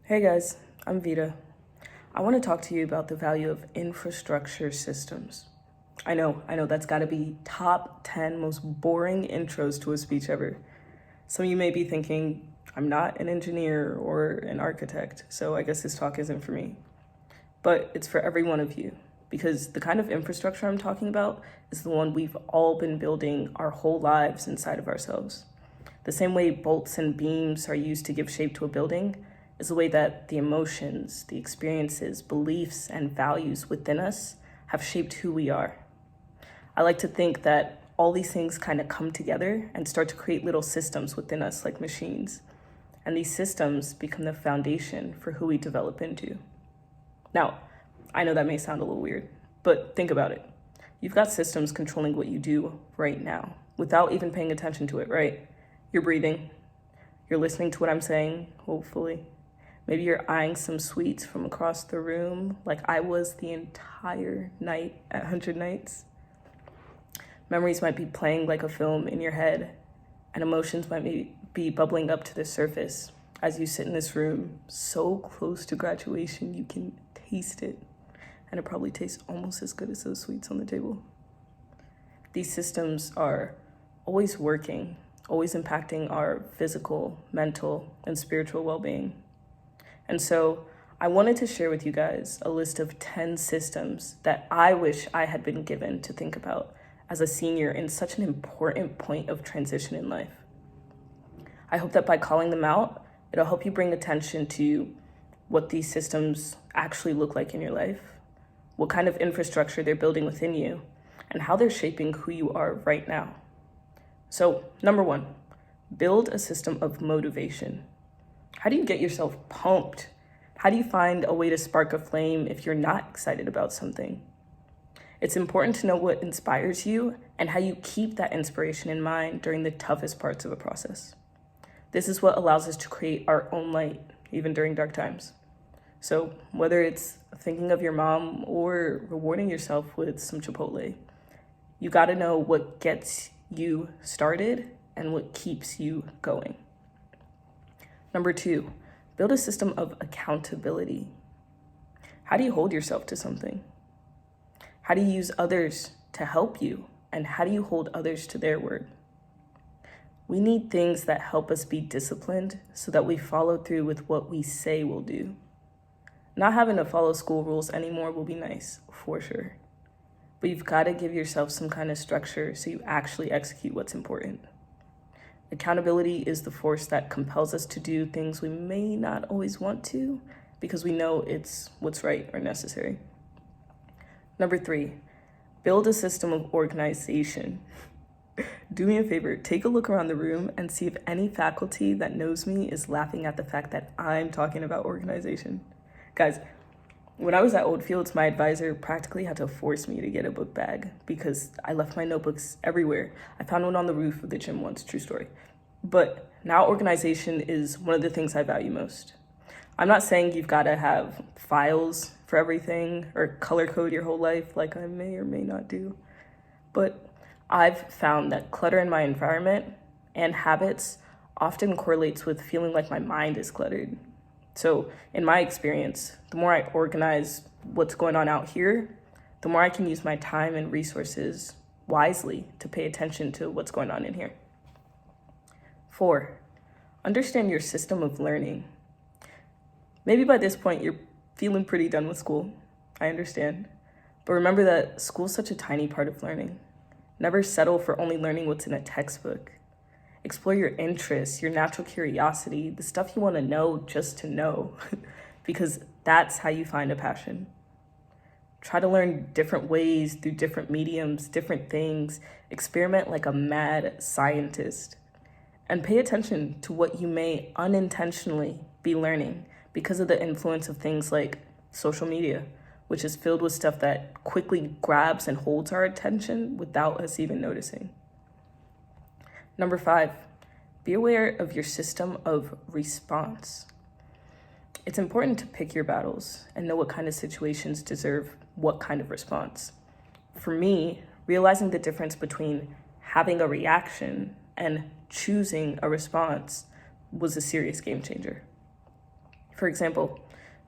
Hey guys, I'm Vita. I want to talk to you about the value of infrastructure systems. I know that's got to be top 10 most boring intros to a speech ever. Some of you may be thinking, I'm not an engineer or an architect, so I guess this talk isn't for me. But it's for every one of you, because the kind of infrastructure I'm talking about is the one we've all been building our whole lives inside of ourselves. The same way bolts and beams are used to give shape to a building is the way that the emotions, the experiences, beliefs, and values within us have shaped who we are. I like to think that all these things kind of come together and start to create little systems within us like machines. And these systems become the foundation for who we develop into. Now, I know that may sound a little weird, but think about it. You've got systems controlling what you do right now without even paying attention to it, right? You're breathing. You're listening to what I'm saying, hopefully. Maybe you're eyeing some sweets from across the room, like I was the entire night at 100 Nights. Memories might be playing like a film in your head, and emotions might be bubbling up to the surface as you sit in this room so close to graduation you can taste it, and it probably tastes almost as good as those sweets on the table. These systems are always working, always impacting our physical, mental, and spiritual well-being. And so I wanted to share with you guys a list of 10 systems that I wish I had been given to think about as a senior in such an important point of transition in life. I hope that by calling them out, it'll help you bring attention to what these systems actually look like in your life, what kind of infrastructure they're building within you, and how they're shaping who you are right now. So, number 1, build a system of motivation. How do you get yourself pumped? How do you find a way to spark a flame if you're not excited about something? It's important to know what inspires you and how you keep that inspiration in mind during the toughest parts of a process. This is what allows us to create our own light, even during dark times. So whether it's thinking of your mom or rewarding yourself with some Chipotle, you gotta know what gets you started and what keeps you going. Number 2, build a system of accountability. How do you hold yourself to something? How do you use others to help you? And how do you hold others to their word? We need things that help us be disciplined so that we follow through with what we say we'll do. Not having to follow school rules anymore will be nice, for sure. But you've got to give yourself some kind of structure so you actually execute what's important. Accountability is the force that compels us to do things we may not always want to because we know it's what's right or necessary. Number 3, build a system of organization. Do me a favor, take a look around the room and see if any faculty that knows me is laughing at the fact that I'm talking about organization. Guys, when I was at Oldfields, my advisor practically had to force me to get a book bag because I left my notebooks everywhere. I found one on the roof of the gym once, true story. But now organization is one of the things I value most. I'm not saying you've got to have files for everything or color code your whole life like I may or may not do. But I've found that clutter in my environment and habits often correlates with feeling like my mind is cluttered. So in my experience, the more I organize what's going on out here, the more I can use my time and resources wisely to pay attention to what's going on in here. 4, understand your system of learning. Maybe by this point, you're feeling pretty done with school. I understand. But remember that school's such a tiny part of learning. Never settle for only learning what's in a textbook. Explore your interests, your natural curiosity, the stuff you want to know just to know, because that's how you find a passion. Try to learn different ways through different mediums, different things. Experiment like a mad scientist. And pay attention to what you may unintentionally be learning because of the influence of things like social media, which is filled with stuff that quickly grabs and holds our attention without us even noticing. Number 5, be aware of your system of response. It's important to pick your battles and know what kind of situations deserve what kind of response. For me, realizing the difference between having a reaction and choosing a response was a serious game changer. For example,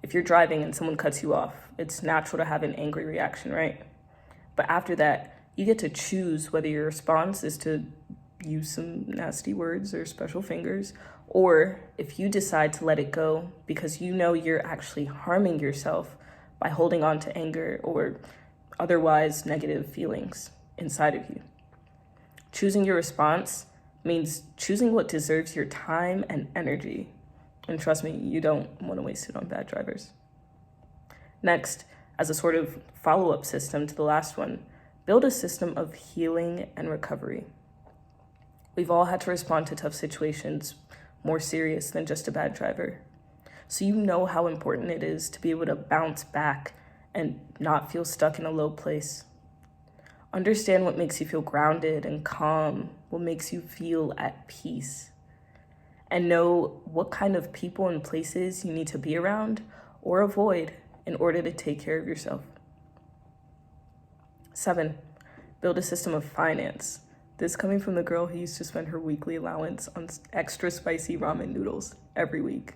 if you're driving and someone cuts you off, it's natural to have an angry reaction, right? But after that, you get to choose whether your response is to use some nasty words or special fingers, or if you decide to let it go because you know you're actually harming yourself by holding on to anger or otherwise negative feelings inside of you. Choosing your response means choosing what deserves your time and energy. And trust me, you don't want to waste it on bad drivers. Next, as a sort of follow-up system to the last one, build a system of healing and recovery. We've all had to respond to tough situations more serious than just a bad driver. So you know how important it is to be able to bounce back and not feel stuck in a low place. Understand what makes you feel grounded and calm, what makes you feel at peace. And know what kind of people and places you need to be around or avoid in order to take care of yourself. 7, build a system of finance. This coming from the girl who used to spend her weekly allowance on extra spicy ramen noodles every week.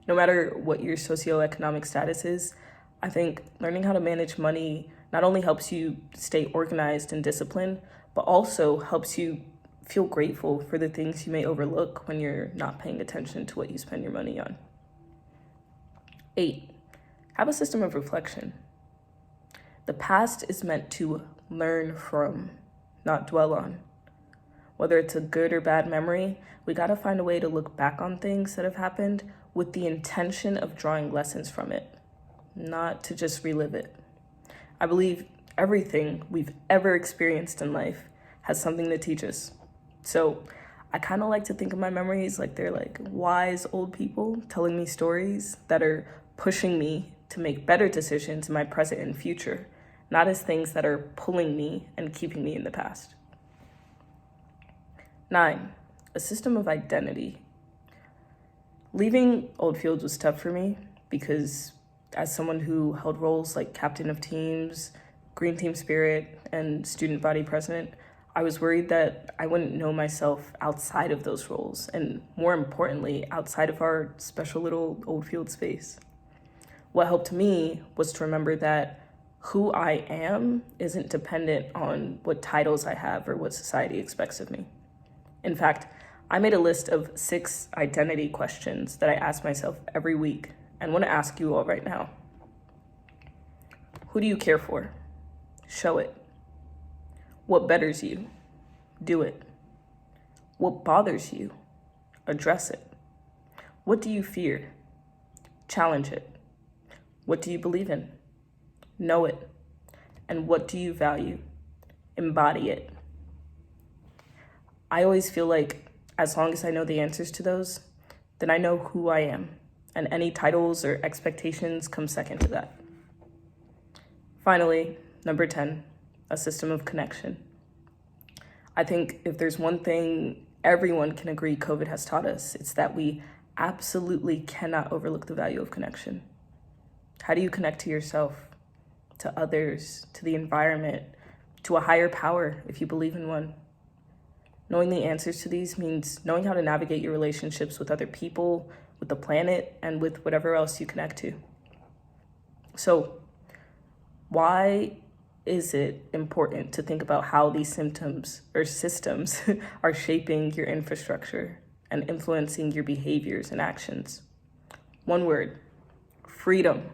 No matter what your socioeconomic status is, I think learning how to manage money not only helps you stay organized and disciplined, but also helps you feel grateful for the things you may overlook when you're not paying attention to what you spend your money on. 8, have a system of reflection. The past is meant to learn from, not dwell on. Whether it's a good or bad memory, we gotta find a way to look back on things that have happened with the intention of drawing lessons from it, not to just relive it. I believe everything we've ever experienced in life has something to teach us. So I kind of like to think of my memories like they're like wise old people telling me stories that are pushing me to make better decisions in my present and future, not as things that are pulling me and keeping me in the past. 9, a system of identity. Leaving Oldfields was tough for me because as someone who held roles like captain of teams, green team spirit, and student body president, I was worried that I wouldn't know myself outside of those roles, and more importantly, outside of our special little Oldfield space. What helped me was to remember that who I am isn't dependent on what titles I have or what society expects of me. In fact, I made a list of 6 identity questions that I ask myself every week and want to ask you all right now. Who do you care for? Show it. What betters you? Do it. What bothers you? Address it. What do you fear? Challenge it. What do you believe in? Know it. And what do you value? Embody it. I always feel like as long as I know the answers to those, then I know who I am, and any titles or expectations come second to that. Finally, number 10, a system of connection. I think if there's one thing everyone can agree COVID has taught us, it's that we absolutely cannot overlook the value of connection. How do you connect to yourself, to others, to the environment, to a higher power if you believe in one? Knowing the answers to these means knowing how to navigate your relationships with other people, with the planet, and with whatever else you connect to. So, why is it important to think about how these symptoms or systems are shaping your infrastructure and influencing your behaviors and actions? One word: freedom.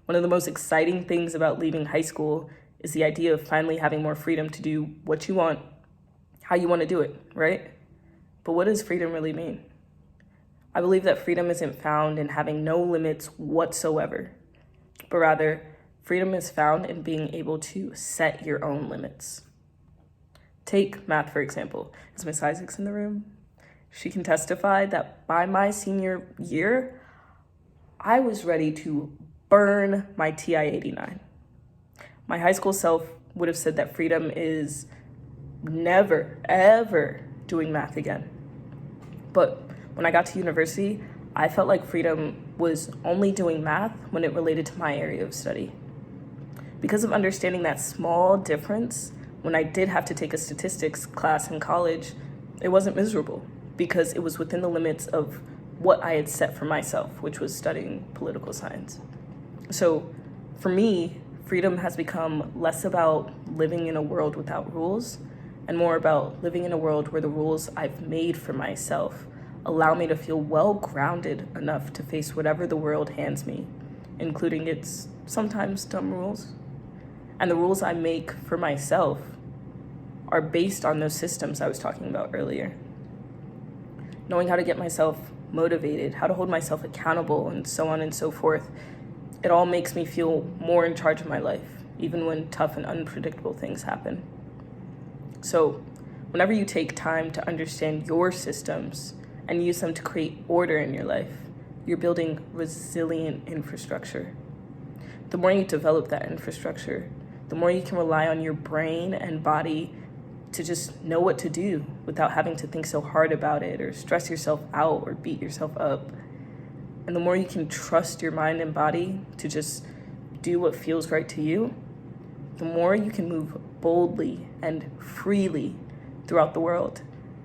One of the most exciting things about leaving high school is the idea of finally having more freedom to do what you want, how you want to do it, right? But what does freedom really mean? I believe that freedom isn't found in having no limits whatsoever, but rather freedom is found in being able to set your own limits. Take math, for example. Is Miss Isaacs in the room? She can testify that by my senior year, I was ready to burn my TI-89. My high school self would have said that freedom is never, ever doing math again. But when I got to university, I felt like freedom was only doing math when it related to my area of study. Because of understanding that small difference, when I did have to take a statistics class in college, it wasn't miserable because it was within the limits of what I had set for myself, which was studying political science. So for me, freedom has become less about living in a world without rules and more about living in a world where the rules I've made for myself allow me to feel well grounded enough to face whatever the world hands me, including its sometimes dumb rules. And the rules I make for myself are based on those systems I was talking about earlier. Knowing how to get myself motivated, how to hold myself accountable, and so on and so forth, it all makes me feel more in charge of my life, even when tough and unpredictable things happen. So, whenever you take time to understand your systems and use them to create order in your life, you're building resilient infrastructure. The more you develop that infrastructure, the more you can rely on your brain and body to just know what to do without having to think so hard about it or stress yourself out or beat yourself up. And the more you can trust your mind and body to just do what feels right to you, the more you can move boldly and freely throughout the world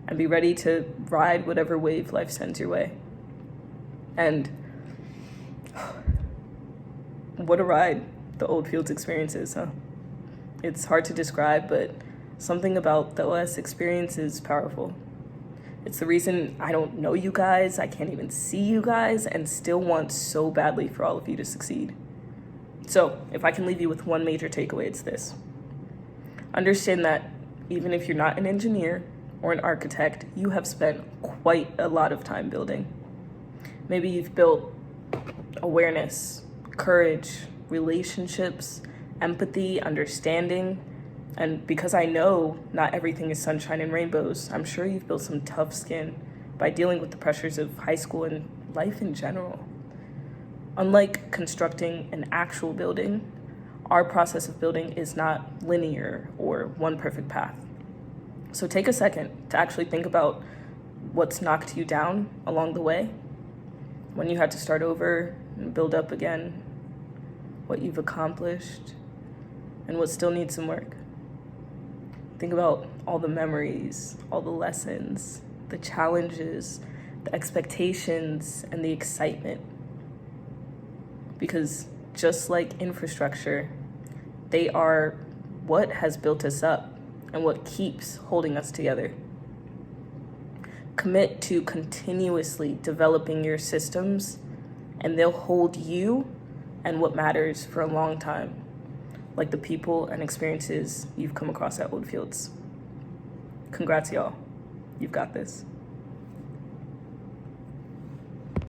and be ready to ride whatever wave life sends your way. And what a ride the Oldfields experience is, huh? It's hard to describe, but something about the OS experience is powerful. It's the reason I don't know you guys, I can't even see you guys, and still want so badly for all of you to succeed. So, if I can leave you with one major takeaway, it's this. Understand that even if you're not an engineer or an architect, you have spent quite a lot of time building. Maybe you've built awareness, courage, relationships, empathy, understanding, and because I know not everything is sunshine and rainbows, I'm sure you've built some tough skin by dealing with the pressures of high school and life in general. Unlike constructing an actual building, our process of building is not linear or one perfect path. So take a second to actually think about what's knocked you down along the way, when you had to start over and build up again, what you've accomplished, and what still needs some work. Think about all the memories, all the lessons, the challenges, the expectations, and the excitement. Because just like infrastructure, they are what has built us up and what keeps holding us together. Commit to continuously developing your systems, and they'll hold you and what matters for a long time, like the people and experiences you've come across at Oldfields. Congrats, y'all. You've got this.